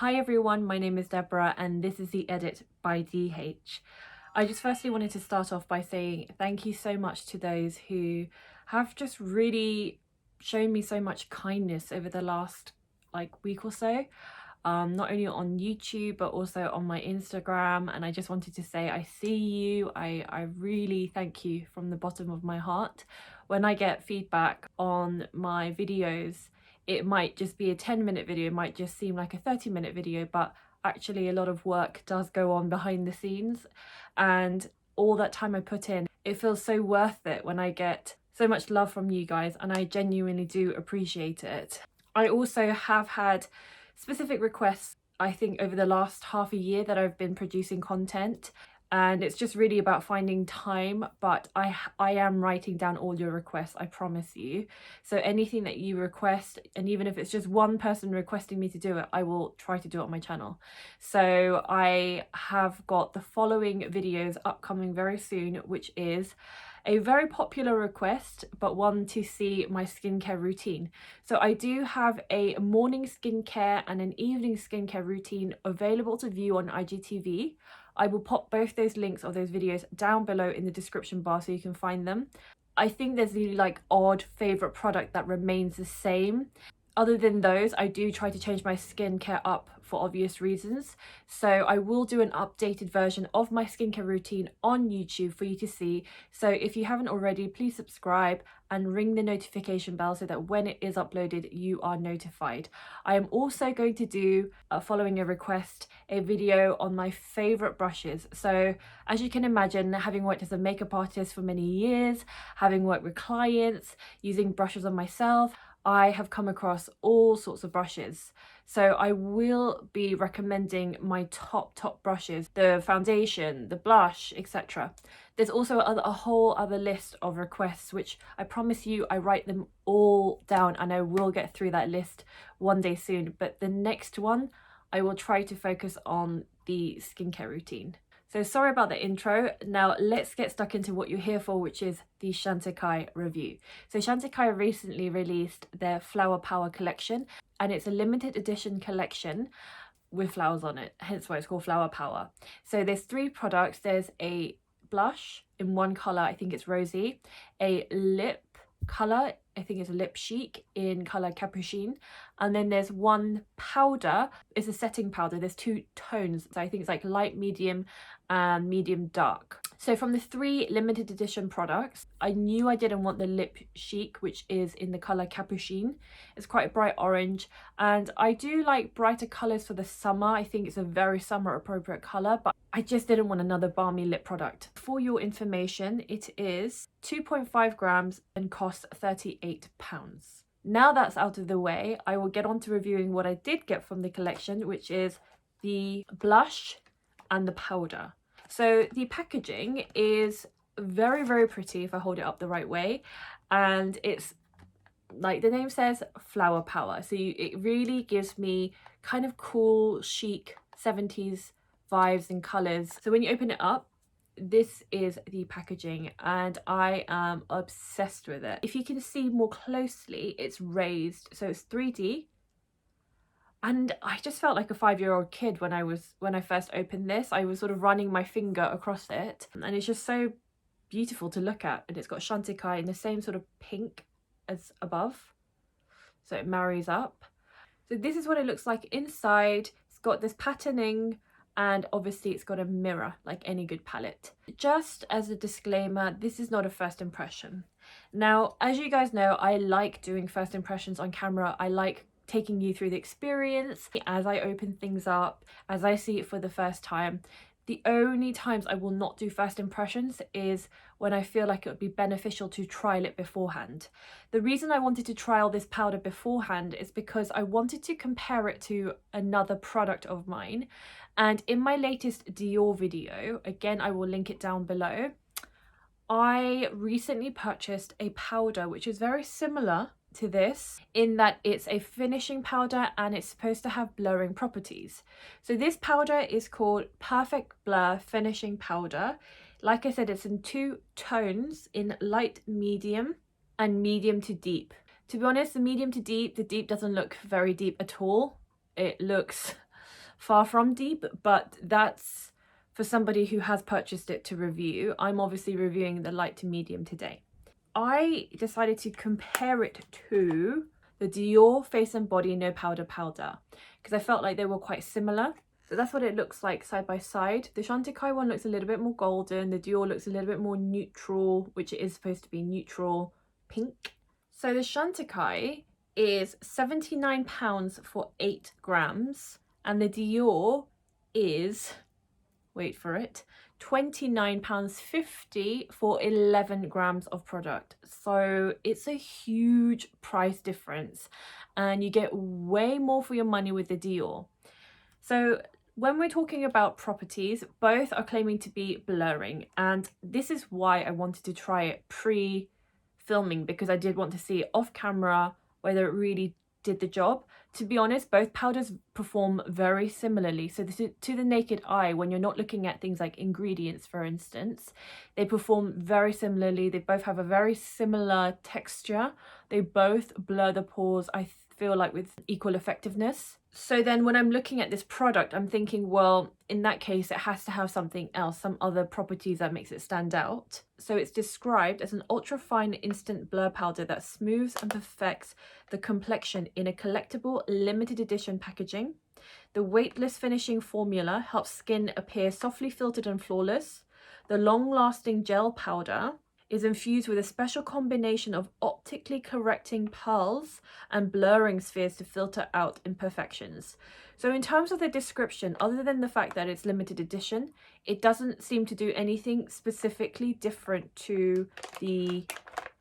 Hi everyone, my name is Deborah and this is the edit by DH. I just firstly wanted to start off by saying thank you so much to those who have just really shown me so much kindness over the last week or so. Not only on YouTube but also on my Instagram, and I just wanted to say I see you. I really thank you from the bottom of my heart. When I get feedback on my videos, it might just be a 10-minute video, it might just seem like a 30-minute video, but actually a lot of work does go on behind the scenes, and all that time I put in, it feels so worth it when I get so much love from you guys, and I genuinely do appreciate it. I also have had specific requests, I think, over the last half a year that I've been producing content, and it's just really about finding time, but I am writing down all your requests, I promise you. So anything that you request, and even if it's just one person requesting me to do it, I will try to do it on my channel. So I have got the following videos upcoming very soon, which is a very popular request, but one to see my skincare routine. So I do have a morning skincare and an evening skincare routine available to view on IGTV. I will pop both those links of those videos down below in the description bar so you can find them. I think there's the odd favorite product that remains the same. Other than those, I do try to change my skincare up for obvious reasons. So I will do an updated version of my skincare routine on YouTube for you to see. So if you haven't already, please subscribe and ring the notification bell so that when it is uploaded, you are notified. I am also going to do, following a request, a video on my favorite brushes. So as you can imagine, having worked as a makeup artist for many years, having worked with clients, using brushes on myself, I have come across all sorts of brushes. So I will be recommending my top brushes, the foundation, the blush, etc. There's also a whole other list of requests, which I promise you I write them all down, and I will get through that list one day soon. But the next one, I will try to focus on the skincare routine. So sorry about the intro. Now let's get stuck into what you're here for, which is the Chantecaille review. So Chantecaille recently released their Flower Power Collection, and it's a limited edition collection with flowers on it, hence why it's called Flower Power. So there's 3 products. There's a blush in one colour, I think it's Rosy, a lip colour, I think it's a lip Chic in colour Capucine, and then there's one powder, it's a setting powder. There's 2 tones, so I think it's like light medium and medium dark. So from the 3 limited edition products, I knew I didn't want the lip Chic, which is in the colour Capucine. It's quite a bright orange, and I do like brighter colours for the summer. I think it's a very summer appropriate colour, but I just didn't want another balmy lip product. For your information, it is 2.5 grams and costs £38. Now that's out of the way, I will get on to reviewing what I did get from the collection, which is the blush and the powder. So the packaging is very pretty if I hold it up the right way, and it's like the name says, Flower Power. So it really gives me kind of cool, chic 70s vibes and colours. So when you open it up, this is the packaging, and I am obsessed with it. If you can see more closely, it's raised, so it's 3D. And I just felt like a 5-year-old kid when I first opened this. I was sort of running my finger across it, and it's just so beautiful to look at. And it's got Chantecaille in the same sort of pink as above, so it marries up. So this is what it looks like inside. It's got this patterning, and obviously it's got a mirror like any good palette. Just as a disclaimer, this is not a first impression. Now, as you guys know, I like doing first impressions on camera. I like taking you through the experience as I open things up, as I see it for the first time. The only times I will not do first impressions is when I feel like it would be beneficial to trial it beforehand. The reason I wanted to trial this powder beforehand is because I wanted to compare it to another product of mine. And in my latest Dior video, again, I will link it down below, I recently purchased a powder which is very similar to this in that it's a finishing powder and it's supposed to have blurring properties. So this powder is called Perfect Blur Finishing Powder. Like I said, it's in 2 tones, in light medium and medium to deep. To be honest, the medium to deep, the deep doesn't look very deep at all. It looks far from deep, but that's for somebody who has purchased it to review. I'm obviously reviewing the light to medium today. I decided to compare it to the Dior Face and Body No Powder Powder because I felt like they were quite similar. So that's what it looks like side by side. The Chantecaille one looks a little bit more golden. The Dior looks a little bit more neutral, which it is supposed to be neutral pink. So the Chantecaille is £79 for 8 grams and the Dior is, wait for it, £29.50 for 11 grams of product. So it's a huge price difference and you get way more for your money with the Dior. So when we're talking about properties, both are claiming to be blurring, and this is why I wanted to try it pre-filming, because I did want to see off camera whether it really did the job. To be honest, both powders perform very similarly. So this is, to the naked eye, when you're not looking at things like ingredients, for instance, they perform very similarly. They both have a very similar texture. They both blur the pores, I feel like, with equal effectiveness. So then when I'm looking at this product, I'm thinking, well, in that case, it has to have something else, some other properties that makes it stand out. So it's described as an ultra-fine instant blur powder that smooths and perfects the complexion in a collectible limited edition packaging. The weightless finishing formula helps skin appear softly filtered and flawless. The long-lasting gel powder is infused with a special combination of optically correcting pearls and blurring spheres to filter out imperfections. So in terms of the description, other than the fact that it's limited edition, it doesn't seem to do anything specifically different to the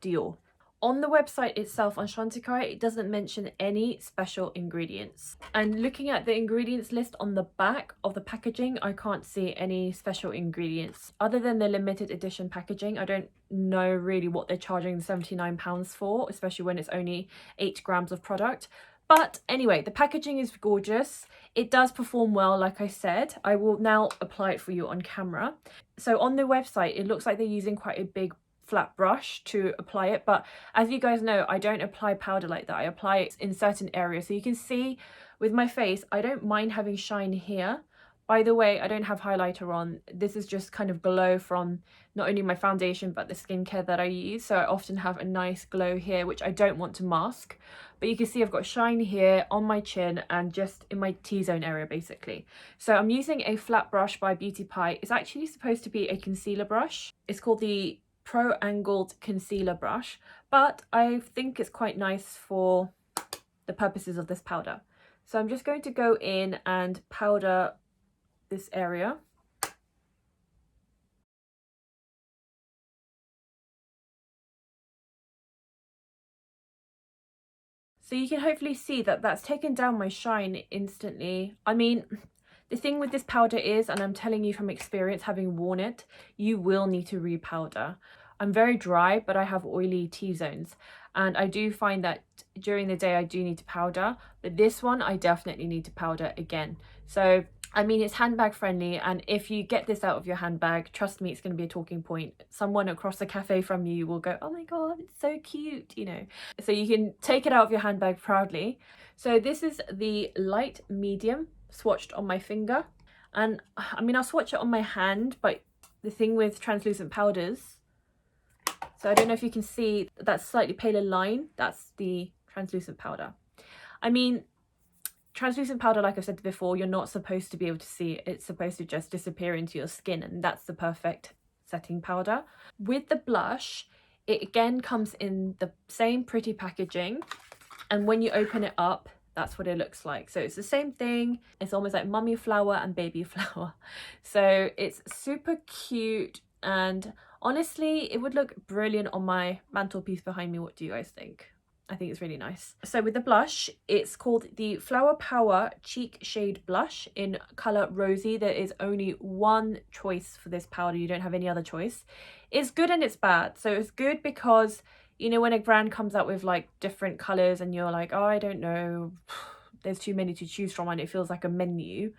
Dior. On the website itself, on Chantecaille, it doesn't mention any special ingredients. And looking at the ingredients list on the back of the packaging, I can't see any special ingredients. Other than the limited edition packaging, I don't know really what they're charging £79 for, especially when it's only 8 grams of product. But anyway, the packaging is gorgeous. It does perform well, like I said. I will now apply it for you on camera. So on the website, it looks like they're using quite a big flat brush to apply it, but as you guys know, I don't apply powder like that. I apply it in certain areas. So you can see with my face, I don't mind having shine here. By the way, I don't have highlighter on. This is just kind of glow from not only my foundation but the skincare that I use. So I often have a nice glow here, which I don't want to mask. But you can see I've got shine here on my chin and just in my T-zone area basically. So I'm using a flat brush by Beauty Pie. It's actually supposed to be a concealer brush. It's called the Pro Angled Concealer Brush, but I think it's quite nice for the purposes of this powder. So I'm just going to go in and powder this area. So you can hopefully see that that's taken down my shine instantly. I mean, the thing with this powder is, and I'm telling you from experience having worn it, you will need to repowder. I'm very dry, but I have oily T-zones, and I do find that during the day I do need to powder, but this one I definitely need to powder again. So I mean, it's handbag friendly, and if you get this out of your handbag, trust me, it's going to be a talking point. Someone across the cafe from you will go, oh my god, it's so cute, you know. So you can take it out of your handbag proudly. So this is the light medium swatched on my finger, and I mean, I'll swatch it on my hand, but the thing with translucent powders, so I don't know if you can see that slightly paler line, that's the translucent powder. I mean, translucent powder, like I've said before, you're not supposed to be able to see it. It's supposed to just disappear into your skin, and that's the perfect setting powder. With the blush, it again comes in the same pretty packaging, and when you open it up, that's what it looks like. So it's the same thing. It's almost like mummy flower and baby flower. So it's super cute, and honestly, it would look brilliant on my mantelpiece behind me. What do you guys think? I think it's really nice. So with the blush, it's called the Flower Power Cheek Shade Blush in colour Rosy. There is only one choice for this powder. You don't have any other choice. It's good and it's bad. So it's good because, you know, when a brand comes out with like different colours and you're like, oh, I don't know, there's too many to choose from and it feels like a menu.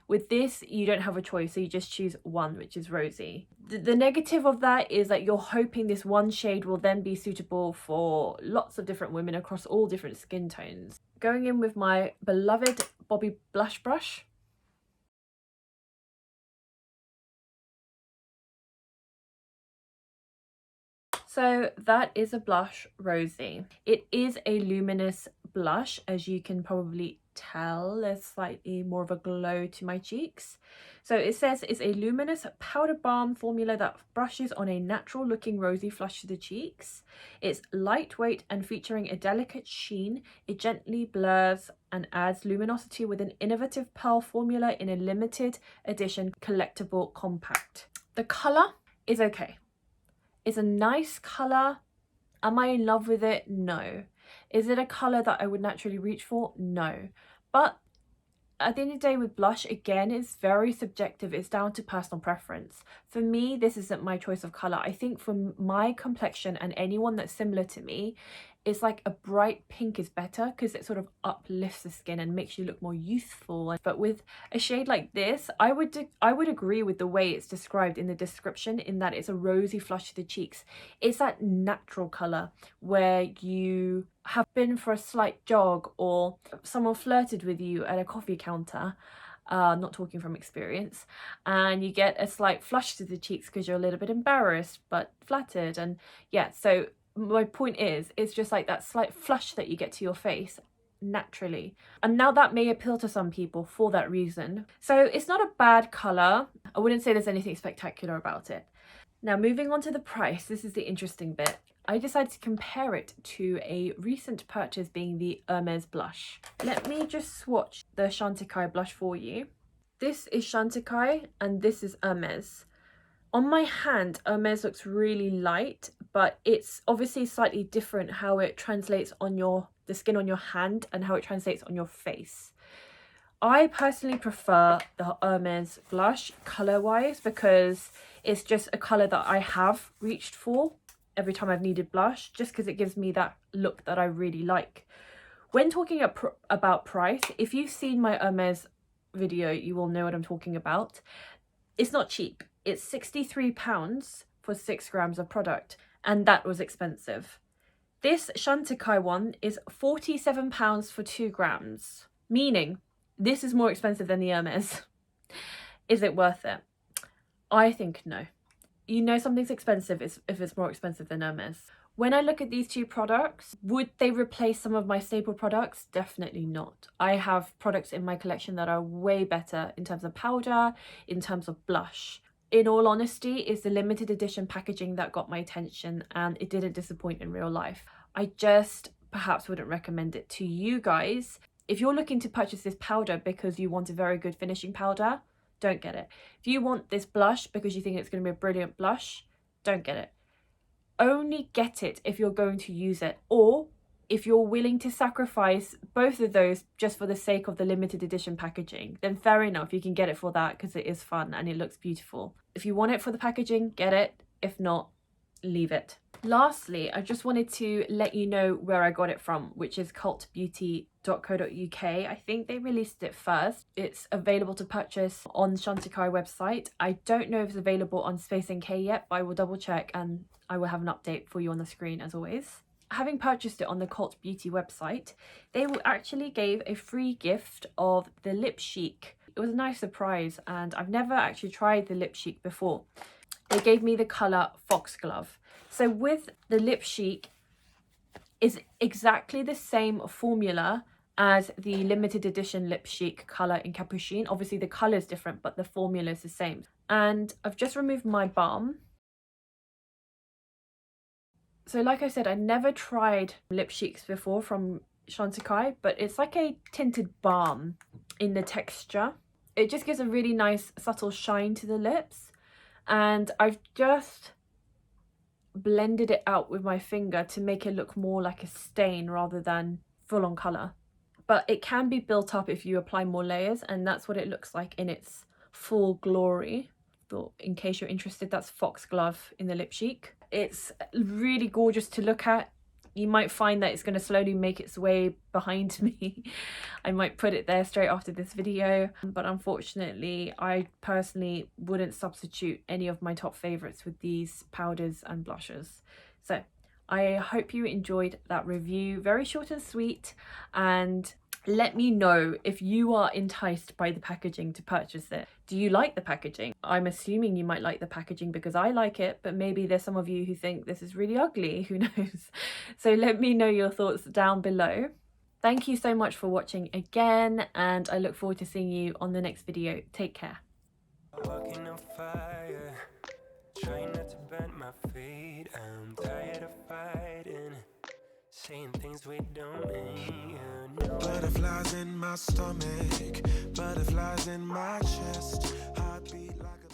With this, you don't have a choice, so you just choose one, which is Rosy. The negative of that is that you're hoping this one shade will then be suitable for lots of different women across all different skin tones. Going in with my beloved Bobbi blush brush, So that is a blush, Rosy. It is a luminous blush, as you can probably tell. There's slightly more of a glow to my cheeks. So it says it's a luminous powder balm formula that brushes on a natural looking rosy flush to the cheeks. It's lightweight and featuring a delicate sheen. It gently blurs and adds luminosity with an innovative pearl formula in a limited edition collectible compact. The colour is okay. It's a nice colour. Am I in love with it? No. Is it a colour that I would naturally reach for? No. But at the end of the day, with blush, again, it's very subjective. It's down to personal preference. For me, this isn't my choice of colour. I think for my complexion and anyone that's similar to me, it's like a bright pink is better because it sort of uplifts the skin and makes you look more youthful. But with a shade like this, I would agree with the way it's described in the description, in that it's a rosy flush to the cheeks. It's that natural colour where you have been for a slight jog or someone flirted with you at a coffee counter, not talking from experience, and you get a slight flush to the cheeks because you're a little bit embarrassed but flattered. And yeah, so my point is, it's just like that slight flush that you get to your face naturally. And now that may appeal to some people for that reason. So it's not a bad colour. I wouldn't say there's anything spectacular about it. Now moving on to the price, this is the interesting bit. I decided to compare it to a recent purchase, being the Hermès blush. Let me just swatch the Chantecaille blush for you. This is Chantecaille and this is Hermès. On my hand, Hermès looks really light, but it's obviously slightly different how it translates on the skin on your hand and how it translates on your face. I personally prefer the Hermès blush colour-wise because it's just a colour that I have reached for every time I've needed blush, just because it gives me that look that I really like. When talking about price, if you've seen my Hermès video, you will know what I'm talking about. It's not cheap. It's £63 for 6 grams of product, and that was expensive. This Chantecaille one is £47 for 2 grams, meaning this is more expensive than the Hermès. Is it worth it? I think no. You know something's expensive if it's more expensive than Hermès. When I look at these two products, would they replace some of my staple products? Definitely not. I have products in my collection that are way better in terms of powder, in terms of blush. In all honesty, it's the limited edition packaging that got my attention, and it didn't disappoint in real life. I just perhaps wouldn't recommend it to you guys. If you're looking to purchase this powder because you want a very good finishing powder, don't get it. If you want this blush because you think it's going to be a brilliant blush, don't get it. Only get it if you're going to use it, or if you're willing to sacrifice both of those just for the sake of the limited edition packaging, then fair enough, you can get it for that because it is fun and it looks beautiful. If you want it for the packaging, get it. If not, leave it. Lastly, I just wanted to let you know where I got it from, which is ℙ𝕣𝕠𝕕𝕤𝕗.co.uk. I think they released it first. It's available to purchase on the Chantecaille website. I don't know if it's available on SpaceNK yet, but I will double check and I will have an update for you on the screen as always. Having purchased it on the ℙ𝕣𝕠𝕕𝕤𝕗 website, they actually gave a free gift of the Lip Chic. It was a nice surprise, and I've never actually tried the Lip Chic before. They gave me the colour Foxglove. So with the Lip Chic, is exactly the same formula as the limited edition Lip Chic colour in Capucine. Obviously the colour is different, but the formula is the same. And I've just removed my balm. So like I said, I never tried Lip Chics before from Chantecaille, but it's like a tinted balm in the texture. It just gives a really nice subtle shine to the lips, and I've just blended it out with my finger to make it look more like a stain rather than full-on colour. But it can be built up if you apply more layers, and that's what it looks like in its full glory. So in case you're interested, that's Foxglove in the Lip Chic. It's really gorgeous to look at. You might find that it's going to slowly make its way behind me. I might put it there straight after this video, but unfortunately I personally wouldn't substitute any of my top favourites with these powders and blushes. So I hope you enjoyed that review. Very short and sweet, and Let me know if you are enticed by the packaging to purchase it. Do you like the packaging? I'm assuming you might like the packaging because I like it, but maybe there's some of you who think this is really ugly, who knows? So let me know your thoughts down below. Thank you so much for watching again, and I look forward to seeing you on the next video. Take care. Walking on fire, trying not to burn my feet. I'm tired of fighting, saying things we don't mean. Butterflies in my stomach, butterflies in my chest, heartbeat like